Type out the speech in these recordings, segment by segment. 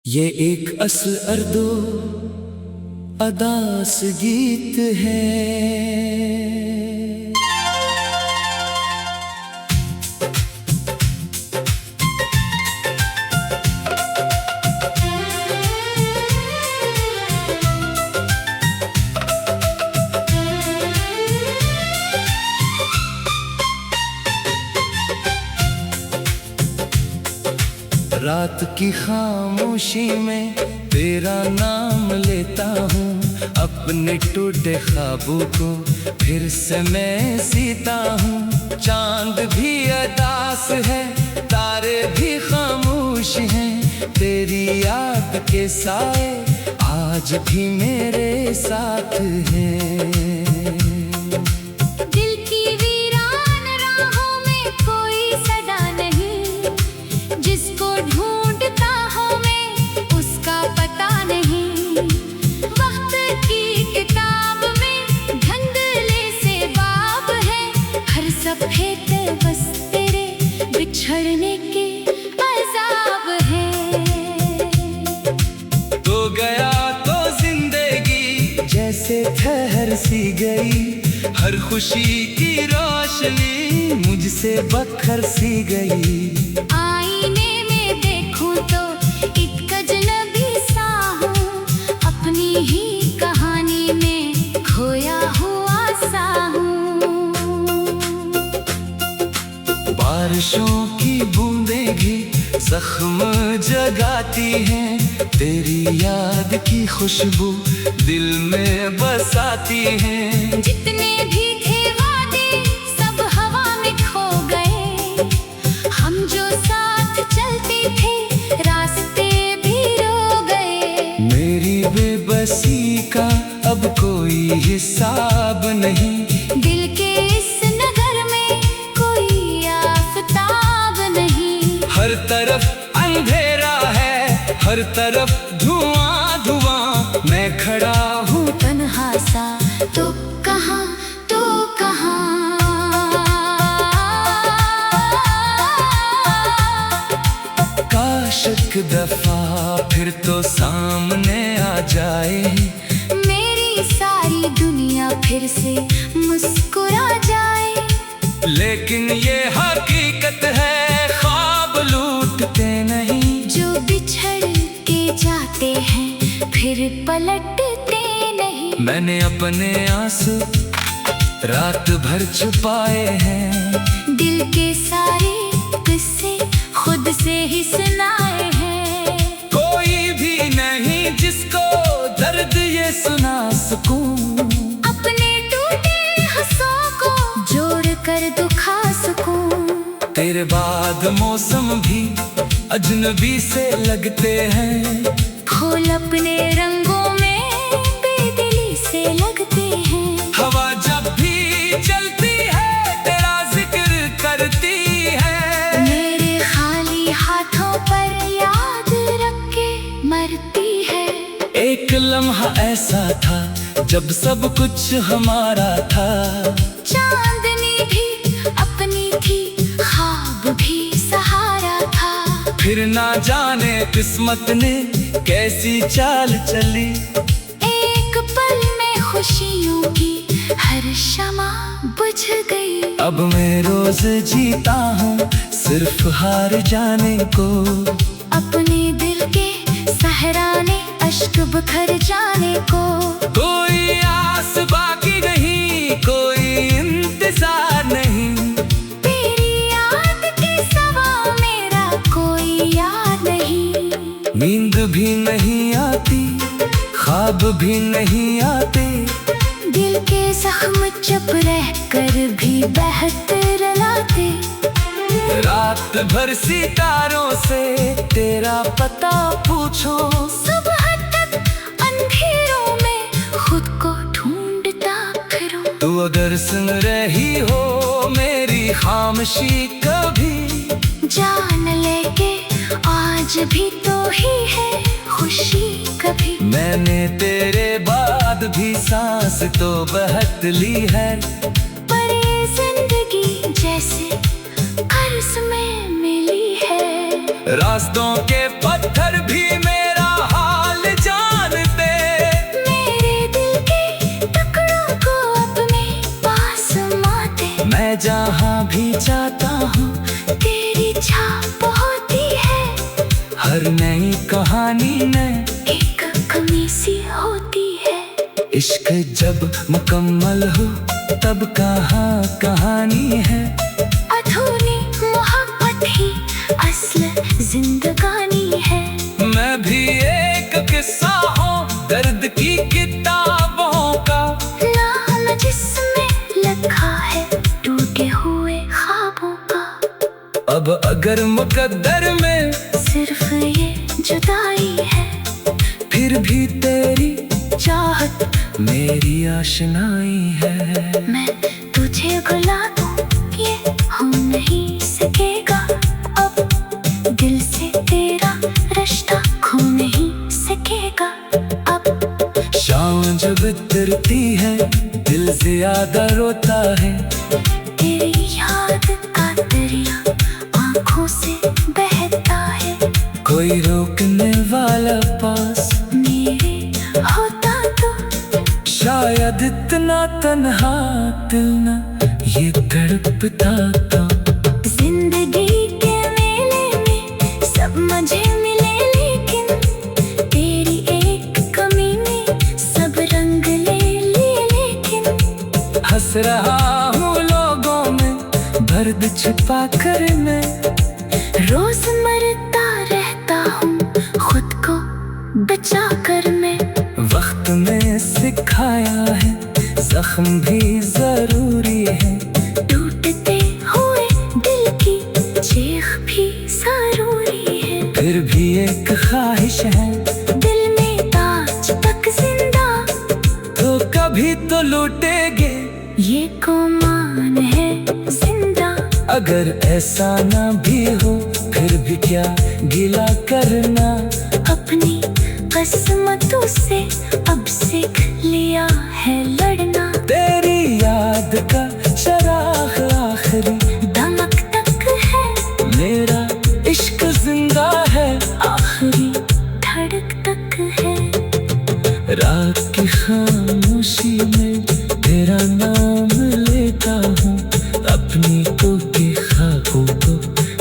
ये एक असल अर्दो अदास गीत है। रात की खामोशी में तेरा नाम लेता हूँ, अपने टूटे ख्वाबों को फिर से मैं सीता हूँ। चांद भी अदास है, तारे भी खामोश हैं, तेरी याद के साए आज भी मेरे साथ हैं। बस तेरे बिछड़ने के अज़ाब है। तो गया तो जिंदगी जैसे ठहर सी गई, हर खुशी की रोशनी मुझसे बखर सी गई। आईने में देखूं तो एक अजनबी सा हूँ, अपनी ही कहानी में खोया हुआ सा हूँ। बारिशों की बूंदें भी जख्म जगाती हैं, तेरी याद की खुशबू दिल में बसाती हैं। जितने भी थे वादे सब हवा में खो गए, हम जो साथ चलते थे रास्ते भी रो गए। मेरी बेबसी का अब कोई हिसाब नहीं, दिल के हर तरफ अंधेरा है, हर तरफ धुआं धुआं, मैं खड़ा हूँ तन्हा सा। तो कहाँ तो कहाँ, काश एक दफा फिर तो सामने आ जाए, मेरी सारी दुनिया फिर से मुस्कुरा जाए। लेकिन ये हकीकत है, ख्वाब लूटते नहीं, जो बिछड़ के जाते हैं फिर पलटते नहीं। मैंने अपने आंसू रात भर छुपाए हैं, दिल के सारे किस्से खुद से ही सुनाए हैं। कोई भी नहीं जिसको दर्द ये सुना सकूं, अपने टूटे हंसों को जोड़ कर दुखा सकूं। तेरे बाद मौसम भी अजनबी से लगते हैं, फूल अपने रंगों में बेदिली से लगते हैं। हवा जब भी चलती है तेरा जिक्र करती है, मेरे खाली हाथों पर याद रख के मरती है। एक लम्हा ऐसा था जब सब कुछ हमारा था, चांदनी भी अपनी थी, ख्वाब भी सहारा था। फिर ना जाने किस्मत ने कैसी चाल चली, एक पल में खुशियों की हर शमा बुझ गई। अब मैं रोज जीता हूँ सिर्फ हार जाने को, अपने दिल के सहराने अश्क बखर जाने को। कोई आस बाकी नहीं, कोई इंतजार नहीं, तेरी याद के सिवा मेरा कोई याद नहीं। नींद भी नहीं आती, ख्वाब भी नहीं आते, दिल के जख्म चुप रह कर भी बेहतर लाते। रात भर सितारों से तेरा पता पूछो, सुबह तक अंधेरों में खुद को ढूंढता फिरूं। तू अगर सुन रही हो मेरी खामोशी कभी, जान लेके आज भी तो ही है खुशी कभी। मैंने तेरे बाद भी सांस तो बहत ली है, पर ये जिंदगी जैसे कर्ज में मिली है। रास्तों के पत्थर भी मेरा हर नई कहानी में एक कमी सी होती है। इश्क जब मुकम्मल हो तब कहाँ कहानी है। अधूरी मोहब्बत ही असल जिंदगानी है। मैं भी एक किस्सा हूँ दर्द की किताबों का, नाम जिसमें लिखा है टूटे हुए ख्वाबों का। अब अगर मुकद्दर में सिर्फ ये जुदाई है, फिर भी तेरी चाहत मेरी आशनाई है। मैं तुझे भुला दूं ये हो नहीं सकेगा। अब दिल से तेरा रिश्ता खो नहीं सकेगा। अब शाम जब उतरती है दिल ज्यादा रोता है। तेरी याद का दरिया आंखों से बहता है। कोई रोकने वाला पास मेरे होता तो शायद इतना तन्हा दिल न ये तड़पता था। जिंदगी के मेले में सब मजे मिले, लेकिन तेरी एक कमी ने सब रंग ले लिए। लेकिन हंस रहा हूँ लोगों में दर्द छिपा कर मैं। रोज मरता रहता हूँ खुद को बचा कर मैं। वक्त ने सिखाया है जख्म भी जरूरी है। टूटते हुए दिल की चीख भी जरूरी है। फिर भी एक ख्वाहिश है दिल में आज तक जिंदा, तो कभी तो लौटेगे ये गुमान है जिंदा। अगर ऐसा ना भी हो फिर भी क्या गिला करना। अपनी किस्मतों से अब सीख लिया है लड़ना। तेरी याद का चराग आखिरी दमक तक है, मेरा इश्क जिंदा है आखिरी धड़क तक है। रात की खामोशी में तेरा नाम लेता हूँ। अपनी को के ख्वाबों को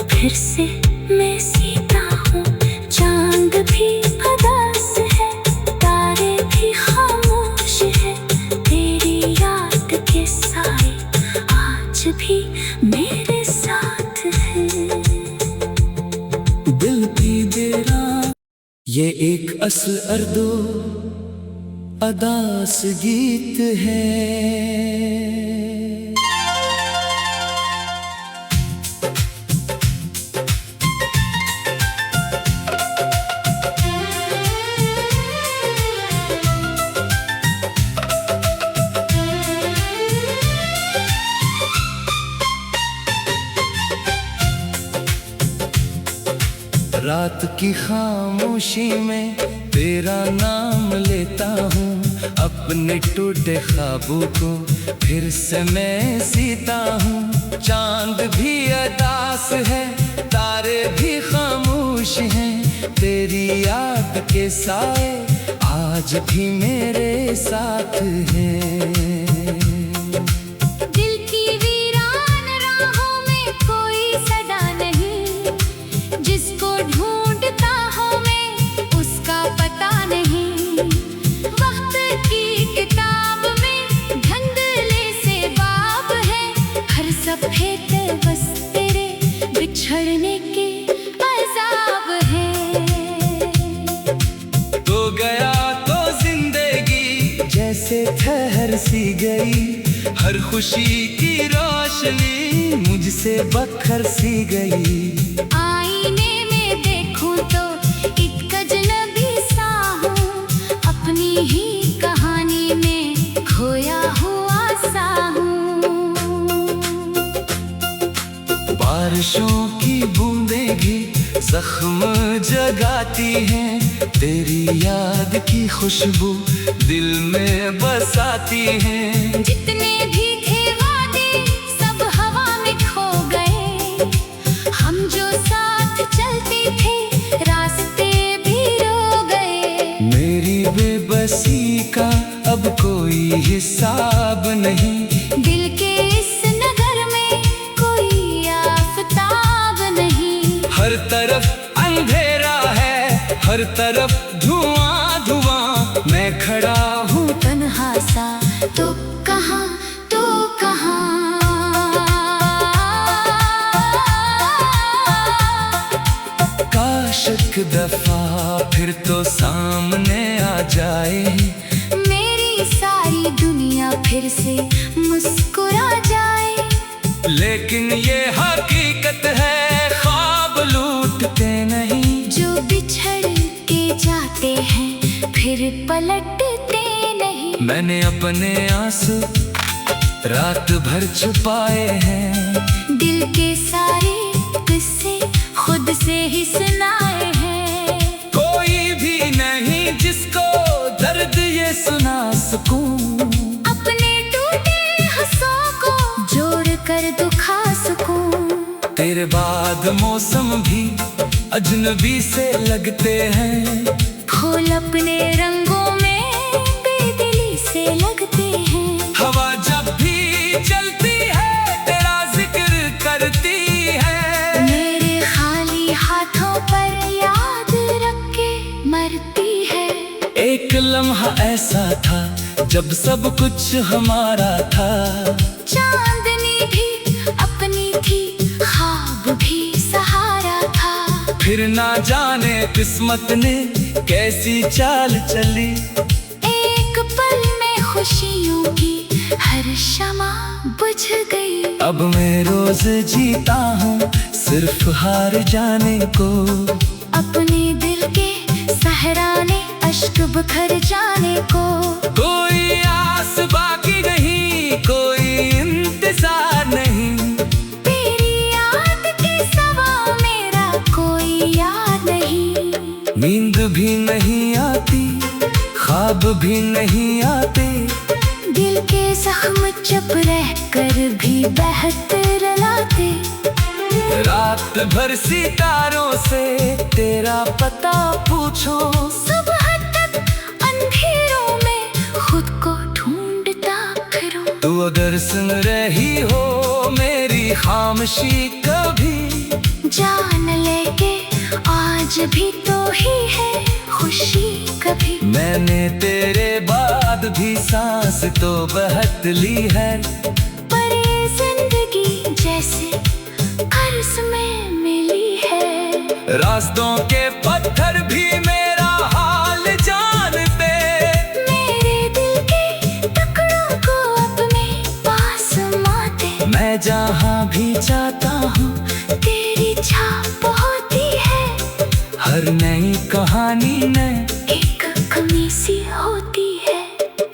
फिर से मैं सीता हूँ। चांद भी उदास है, तारे भी खामोश है। तेरी याद के साए आज भी मेरे साथ है। दिल की देरा ये एक असल अर्दो अदास गीत है। रात की खामोशी में तेरा नाम लेता हूँ। अपने टूटे ख्वाबों को फिर से मैं सीता हूँ। चांद भी अदास है, तारे भी खामोश हैं। तेरी याद के साए आज भी मेरे साथ हैं। दिल की वीरान राहों में कोई सदा नहीं, जिसको ढूंढता हूँ मैं उसका पता नहीं। वक्त की किताब में धंधले से बाब है, हर सफेद बस तेरे बिछड़ने के अज़ाब है। तो गया तो जिंदगी जैसे ठहर सी गई। हर खुशी की रोशनी मुझसे बखर सी गई। आईने में देखूं तो एक अजनबी सा हूँ, अपनी ही कहानी में खोया हुआ सा हूँ। बारिशों की बूंदें भी जख्म जगाती हैं। तेरी याद की खुशबू दिल में बसाती हैं। जितने भी थे वादे सब हवा में खो गए। हम जो साथ चलते थे रास्ते भी रो गए। मेरी बेबसी का अब कोई हिसाब नहीं। दिल के इस नगर में कोई आफताब नहीं। हर तरफ अंधेरा है, हर तरफ धुआं धुआं, मैं खड़ा हूँ तन्हा सा। तू कहाँ, तू कहाँ? काश एक दफा फिर तो सामने आ जाए, मेरी सारी दुनिया फिर से मुस्कुरा जाए। लेकिन ये हकीकत है, ख्वाब लूटते नहीं। जो बिछड़ के जाते हैं फिर पलटते नहीं। मैंने अपने आंसू रात भर छुपाए हैं, दिल के सारे किस्से खुद से ही सुनाए हैं। कोई भी नहीं जिसको दर्द ये सुना सकूं, अपने टूटे हंसों को जोड़ कर दुखा सकूं। तेरे बाद मौसम भी अजनबी से लगते हैं, फूल अपने रंगों में बेदिली से लगते हैं। हवा जब भी चलती है तेरा जिक्र करती है, मेरे खाली हाथों पर याद रख के मरती है। एक लम्हा ऐसा था जब सब कुछ हमारा था, चांदनी भी अपनी थी, ख्वाब भी सहारा था। फिर ना जाने किस्मत ने कैसी चाल चली, एक पल में खुशियों की हर शमा बुझ गई। अब मैं रोज जीता हूँ सिर्फ हार जाने को, अपने दिल के सहराने अश्क बखर जाने को। कोई आस बाकी नहीं, कोई इंतजार नहीं, तेरी याद के सिवा मेरा कोई याद नहीं। नींद भी नहीं आती, ख्वाब भी नहीं आते, दिल के जख्म चुप रह कर भी बेहतर लाते। रात भर सितारों से तेरा पता पूछो, सुबह तक अंधेरों में खुद को ढूंढता फिरूं। तू अगर सुन रही हो मेरी खामोशी कभी, जान लेके आज भी तो ही है खुशी कभी। मैंने तेरे बाद भी सांस तो बहत ली है, पर ये जिंदगी जैसे कर्ज में मिली है। रास्तों के पत्थर भी मेरा हाल जानते, मेरे दिल के टुकड़ों को अपने पास माते। मैं जहाँ भी जाता हूँ तेरी छाप होती है, हर नई कहानी में एक कमी सी होती है।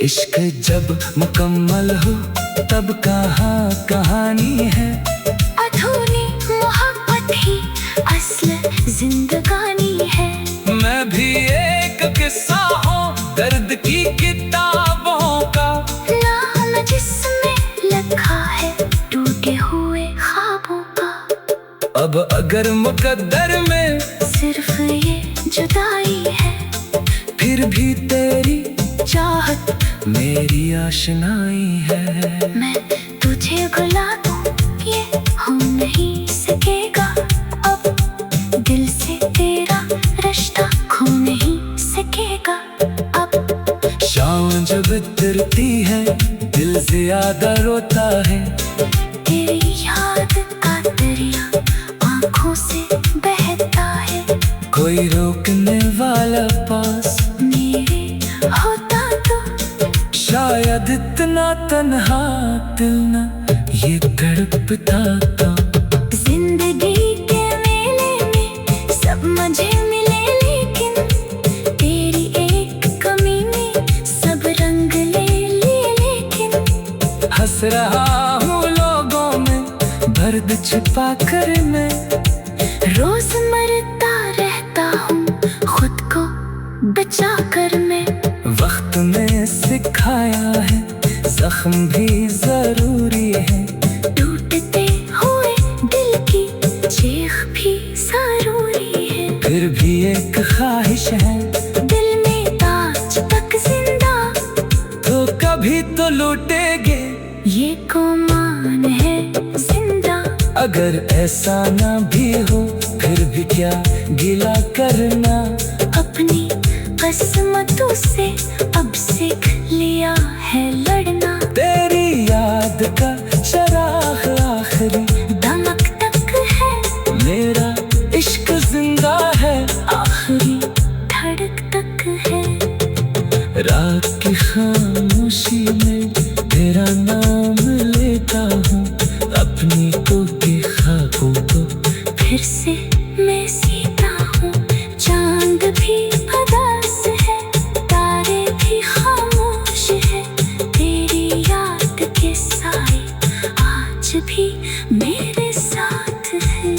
इश्क जब मुकम्मल हो तब कहाँ कहानी है, अधूरी मोहब्बत ही असल जिंदगानी है। मैं भी एक किस्सा हूँ दर्द की किताबों का, नाम जिसमें लिखा है टूटे हुए ख्वाबों का। अब अगर मुकद्दर में सिर्फ ये जुदाई है, फिर भी तेरी चाहत मेरी आशनाई है। मैं तुझे भुला दूं ये हो नहीं सकेगा, अब दिल से तेरा रिश्ता खो नहीं सकेगा। अब शाम जब उतरती है दिल ज्यादा रोता है, तेरी याद का दरिया आंखों से बहता है। कोई रोकने वाला पास मेरे होता तो शायद इतना तन्हा दिल न ये तड़पता था। जिंदगी के मेले में सब मुझे मिले, लेकिन तेरी एक कमी में सब रंग ले लिए। लेकिन हंस रहा हूँ लोगों में दर्द छिपा कर मैं, रोज मरता रहता हूँ खुद को बचा कर मैं। वक्त ने सिखाया है जख्म भी जरूरी है, टूटते हुए दिल की चीख भी जरूरी है। फिर भी एक ख्वाहिश है दिल में आज तक जिंदा, तो कभी तो लौटेगे ये गुमान है जिंदा। अगर ऐसा ना भी हो फिर भी क्या गिला करना, अब किस्मतों से अब सीख लिया है लड़ना। तेरी याद का चराग आखिरी दमक तक है, मेरा इश्क जिंदा है, आखिरी धड़क तक है। रात की खामोशी में तेरा नाम लेता हूँ, अपनी को के ख्वाबों को फिर से मैं सीता हूँ। चांद भी उदास है, तारे भी खामोश है, तेरी याद के साए आज भी मेरे साथ है।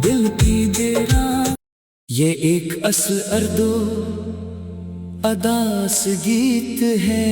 दिल की देरा ये एक असल अर्दो अदास गीत है।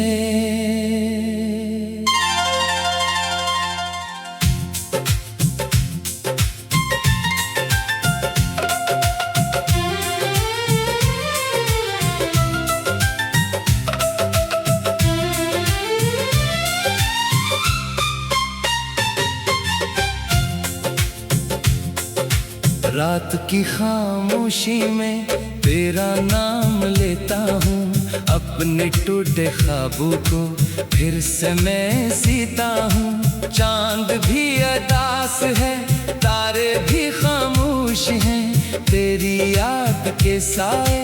रात की खामोशी में तेरा नाम लेता हूँ, अपने टूटे ख्वाबों को फिर से मैं सीता हूँ। चांद भी अदास है, तारे भी खामोश हैं, तेरी याद के साए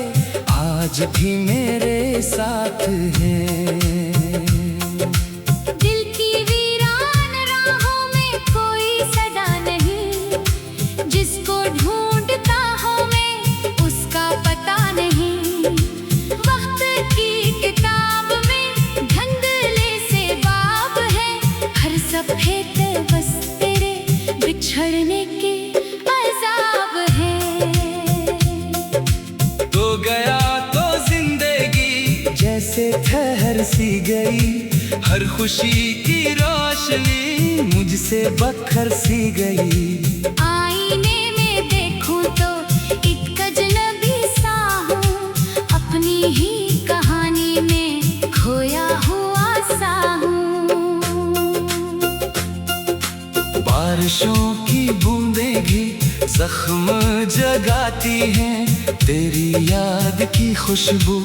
आज भी मेरे साथ हैं। दिल की वीरान राहों में कोई सदा नहीं, जिसको ढूंढता हूँ मैं उसका पता नहीं। वक्त की किताब में धंधले से बाब है, हर सफेद बस तेरे बिछड़ने के अजाब है। तो गया तो जिंदगी जैसे ठहर सी गई, हर खुशी की रोशनी मुझसे बखर सी गई। आईने में देखूं तो एक अजनबी सा हूँ, अपनी ही कहानी में खोया हुआ सा हूँ। बारिशों की बूंदें भी जख्म जगाती हैं, तेरी याद की खुशबू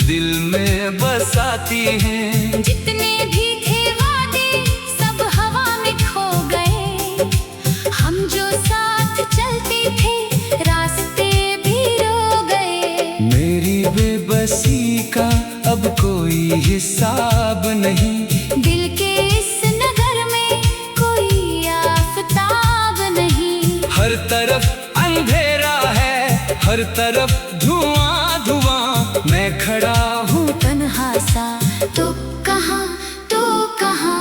दिल में बसाती हैं। जितने भी थे वादे सब हवा में खो गए, हम जो साथ चलते थे रास्ते भी रो गए। मेरी बेबसी का अब कोई हिसाब नहीं, दिल के इस नगर में कोई आफताब नहीं। हर तरफ अंधेरा है, हर तरफ धुआं धुआं, मैं खड़ा हूँ तन्हा सा तो कहाँ तो कहाँ।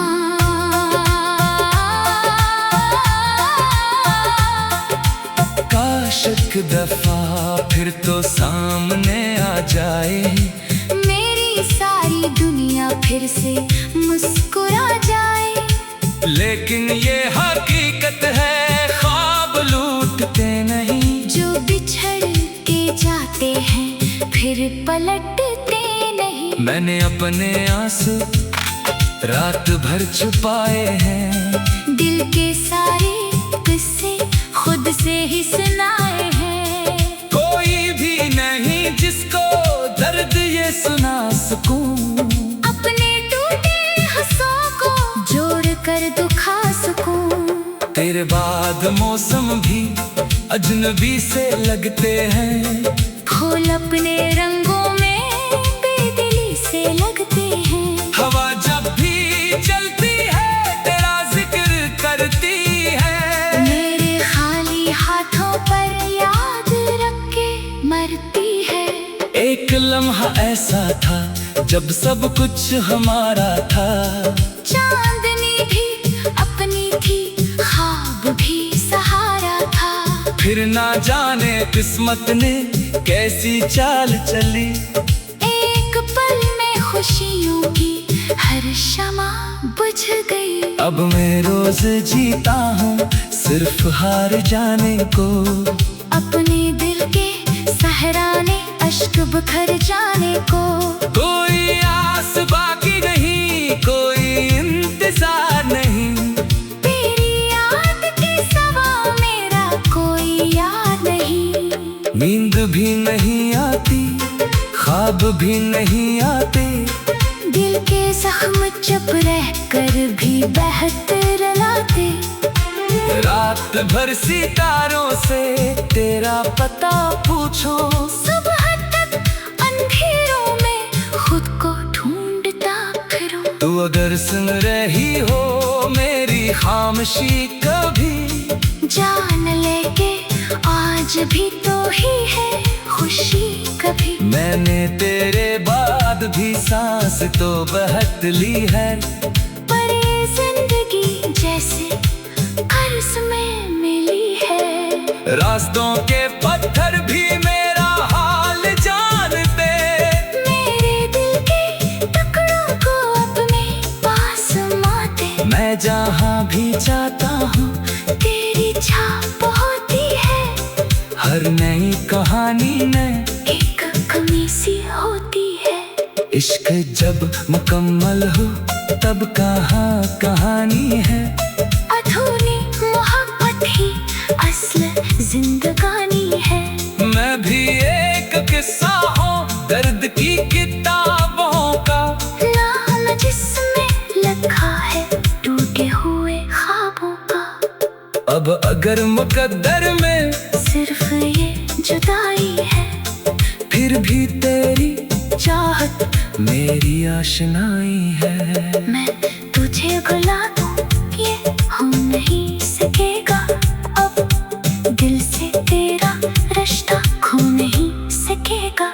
काश एक दफा फिर तो सामने आ जाए, मेरी सारी दुनिया फिर से मुस्कुरा जाए। लेकिन ये हकीकत है ख्वाब लूटते नहीं, जो बिछड़ के जाते हैं फिर पलटते नहीं। मैंने अपने आंसू रात भर छुपाए हैं, दिल के सारे किस्से खुद से ही सुनाए हैं। कोई भी नहीं जिसको दर्द ये सुना सकूं, अपने टूटे हंसों को जोड़ कर दुखा सकूं। तेरे बाद मौसम भी अजनबी से लगते हैं, फूल अपने रंगों में बेदिली से लगते हैं। हवा जब भी चलती है तेरा जिक्र करती है, मेरे खाली हाथों पर याद रख के मरती है। एक लम्हा ऐसा था जब सब कुछ हमारा था, चांदनी भी अपनी थी, ख्वाब भी सहारा था। फिर ना जाने किस्मत ने कैसी चाल चली, एक पल में खुशियों की हर शमा बुझ गई। अब मैं रोज जीता हूँ सिर्फ हार जाने को, अपने दिल के सहराने अश्क बखर जाने को। कोई आस बाकी नहीं, कोई इंतजार नहीं, तेरी याद के सिवा मेरा कोई याद नहीं। नींद भी नहीं आती, ख्वाब भी नहीं आते। दिल के जख्म चुप रह कर भी बेहतर लाते। रात भर सितारों से तेरा पता पूछो, सुबह तक अंधेरों में खुद को ढूंढता फिरूं। तू अगर सुन रही हो मेरी खामोशी कभी, जान ले के आज भी तो ही है खुशी कभी। मैंने तेरे बाद भी सांस तो बहत ली है, पर ये जिंदगी जैसे कर्ज में मिली है। रास्तों के पत्थर भी मेरा हाल जानते, मेरे दिल के टुकड़ों को अपने पास माते। मैं जहाँ भी जाता हूँ तेरी छाप होती है, हर नई कहानी में एक कमी सी होती है। इश्क जब मुकम्मल हो तब कहाँ कहानी है, अधूरी मोहब्बत ही असल जिंदगानी है। मैं भी एक किस्सा हूँ दर्द की किताबों का, नाम जिसमें लिखा है टूटे हुए ख्वाबों का। अब अगर मुकद्दर में सिर्फ ये जुदाई है, फिर भी तेरी चाहत मेरी आशनाई है। मैं तुझे भुला दूं ये हो नहीं सकेगा, अब दिल से तेरा रिश्ता खो नहीं सकेगा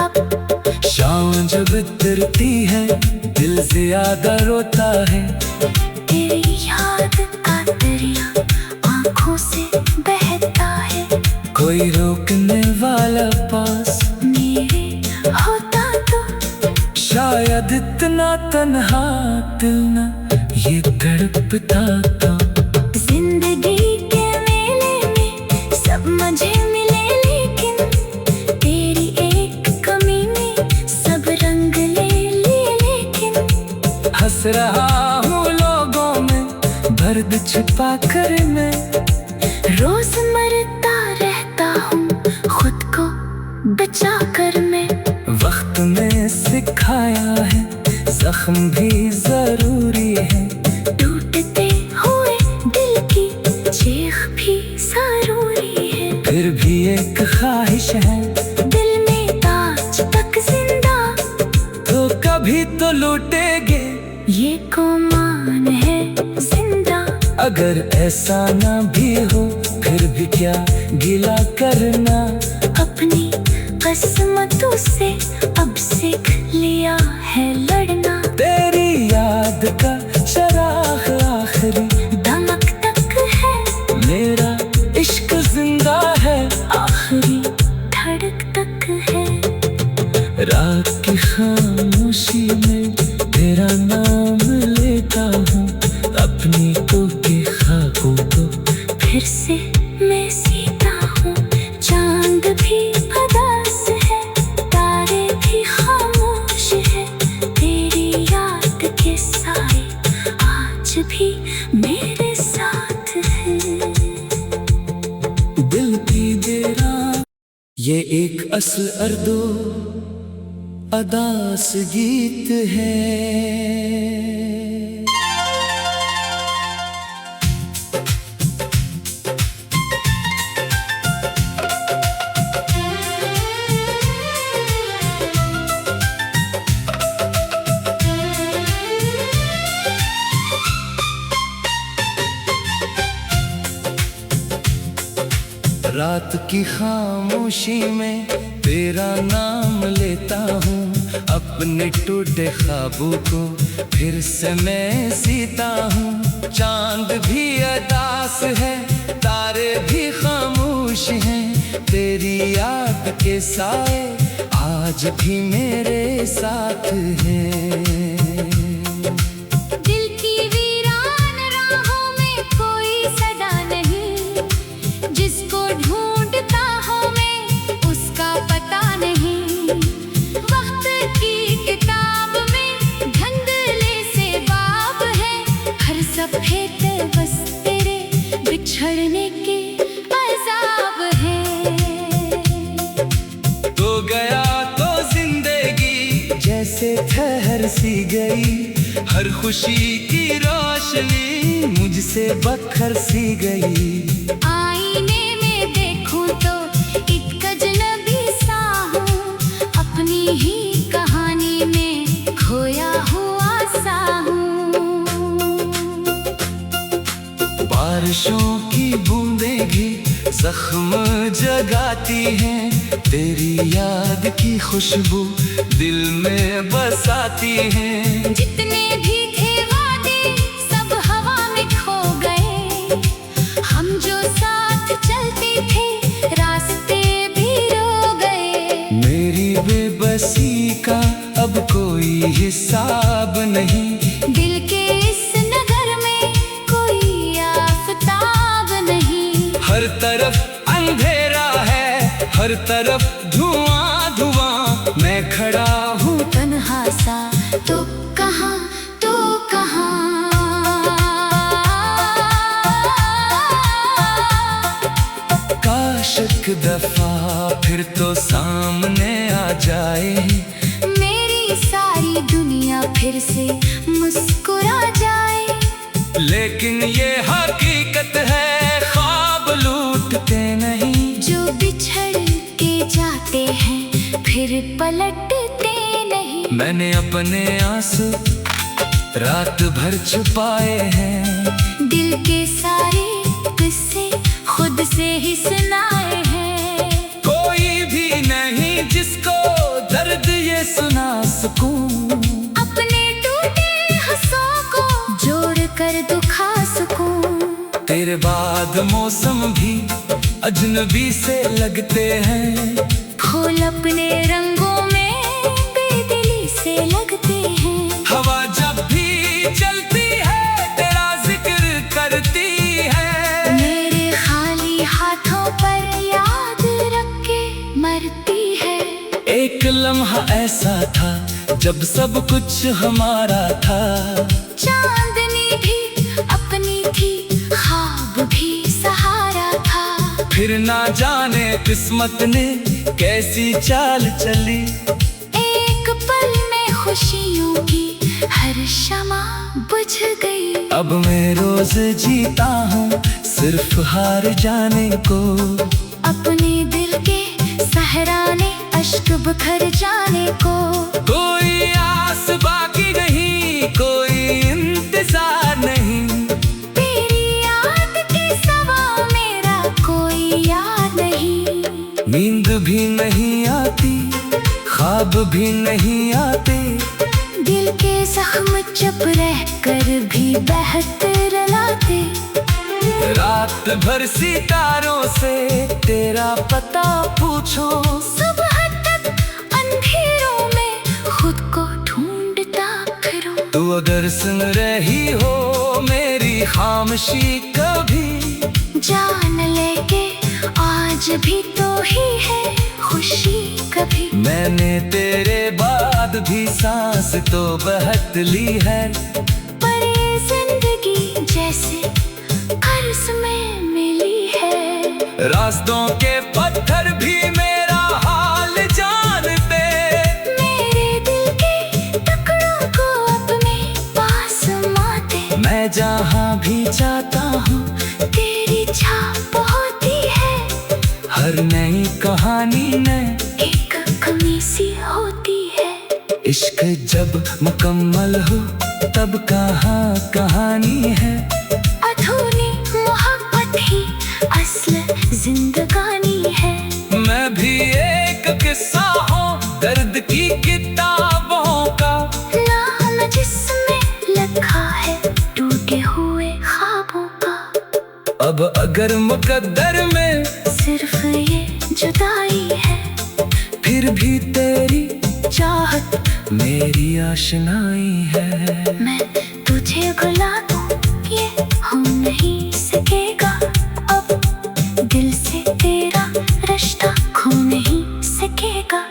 अब। शाम जब उतरती है दिल ज्यादा रोता है, तेरी याद का दरिया आंखों से बहता है। कोई रोकने वाला पास मेरे होता तो शायद इतना तन्हा दिल न ये तड़पता तो। जिंदगी के मेले में सब मजे मिले, लेकिन तेरी एक कमी में सब रंग ले लिए। लेकिन हंस रहा हूँ लोगों में दर्द छिपा कर मैं, रोज मरता रहता हूँ खुद को बचा कर मैं। वक्त ने सिखाया है जख्म भी जरूरी है, टूटते हुए दिल की चीख भी जरूरी है। फिर भी एक ख्वाहिश है दिल में आज तक जिंदा, तो कभी तो लौटेगे ये गुमान है जिंदा। अगर ऐसा ना भी हो फिर भी क्या गिला करना, अपनी किस्मतों से अब सीख लिया है लड़ना। तेरी याद का चराग आखिरी धमक तक है, मेरा इश्क जिंदा है आखिरी धड़क तक है। रात की खामोशी में तेरा नाम लेता हूँ, अपनी तो के ख्वाबों को फिर से मैं सीता हूँ। चांद भी उदास है, तारे भी खामोश है। तेरी याद के साए आज भी मेरे साथ है। दिल की देरा ये एक असल अर्दो अदास गीत है। रात की खामोशी में तेरा नाम लेता हूँ, अपने टूटे ख्वाबों को फिर से मैं सीता हूँ। चांद भी अदास है, तारे भी खामोश हैं, तेरी याद के साए आज भी मेरे साथ हैं। दिल की वीरान राहों में कोई सदा नहीं, जिसको ढूंढता हूँ मैं उसका पता नहीं। वक्त की किताब में धंधले से बाब है, हर सफ़े पे बस तेरे बिछड़ने के अज़ाब है। गया तो जिंदगी जैसे ठहर सी गई। हर खुशी की रोशनी मुझसे बखर सी गई। आईने में देखूं तो एक अजनबी सा हूँ, अपनी ही कहानी में खोया हुआ सा हूँ। बारिशों की बूंदें भी जख्म जगाती हैं, तेरी याद की खुशबू दिल में बसाती हैं। जितने भी थे वादे सब हवा में खो गए, हम जो साथ चलते थे रास्ते भी रो गए। मेरी बेबसी का अब कोई हिसाब नहीं, दिल के इस नगर में कोई आफताब नहीं। हर तरफ अंधेरा है, हर तरफ धुआं धुआं। मैं खड़ा हूँ तन्हा सा, तो कहाँ तो कहाँ। काश एक दफा फिर तो सामने आ जाए, मेरी सारी दुनिया फिर से मुस्कुरा जाए। लेकिन ये हकीकत है, ख्वाब लूटते नहीं। जो बिछड़ के जाते हैं फिर पलटते नहीं। मैंने अपने आंसू रात भर छुपाए हैं, दिल के सारे किस्से खुद से ही सुनाए हैं। कोई भी नहीं जिसको दर्द ये सुना सकूं। अपने टूटे हंसों को जोड़ कर दुखा सकूं। तेरे बाद मौसम भी अजनबी से लगते हैं, फूल अपने रंगों में बेदिली से लगते हैं। हवा जब भी चलती है तेरा जिक्र करती है। मेरे खाली हाथों पर याद रख के मरती है। एक लम्हा ऐसा था जब सब कुछ हमारा था। चांदनी भी अपनी थी, ख्वाब भी सहारा था। फिर ना जाने किस्मत ने कैसी चाल चली। एक पल में खुशियों की हर शमा बुझ गई। अब मैं रोज जीता हूँ सिर्फ हार जाने को। अपने दिल के सहराने अश्क बखर जाने को। कोई आस बाकी नहीं, कोई इंतजार नहीं। तेरी याद के सिवा मेरा कोई याद नहीं। नींद भी नहीं आती, ख्वाब भी नहीं आते। दिल के जख्म चुप रह कर भी बेहतर लाते। रात भर सितारों से तेरा पता पूछो। सुबह तक अंधेरों में खुद को ढूंढता फिरूं। तू अगर सुन रही हो मेरी खामोशी कभी, जान लेके आज भी तो ही है खुशी कभी। मैंने तेरे बाद भी सांस तो बहत ली है। पर ये जिंदगी जैसे कर्ज में मिली है। रास्तों के पत्थर भी मेरा हाल जानते। मेरे दिल के टुकड़ों को अपने पास माते। मैं जहाँ भी जाता हूँ तेरी छाप होती है। हर नई कहानी में एक कमी सी होती है। इश्क जब मुकम्मल हो तब कहाँ कहानी है। अधूरी मोहब्बत ही असल जिंदगानी है। मैं भी एक किस्सा हूँ दर्द की किताबों का। नाम जिसमें लिखा है टूटे हुए ख्वाबों का। अब अगर मुकद्दर में सिर्फ ये जुदाई है, फिर भी तेरी चाहत मेरी आशनाई है। मैं तुझे भुला दूं ये हो नहीं सकेगा। अब दिल से तेरा रिश्ता खो नहीं सकेगा।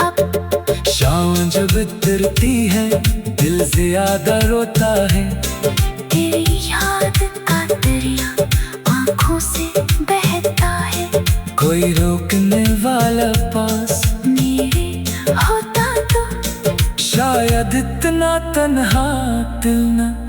अब शाम जब उतरती है दिल ज्यादा रोता है। तेरी याद का दरिया आंखों से बहता है। कोई रोकने वाला पास मेरे शायद इतना तन्हा दिल न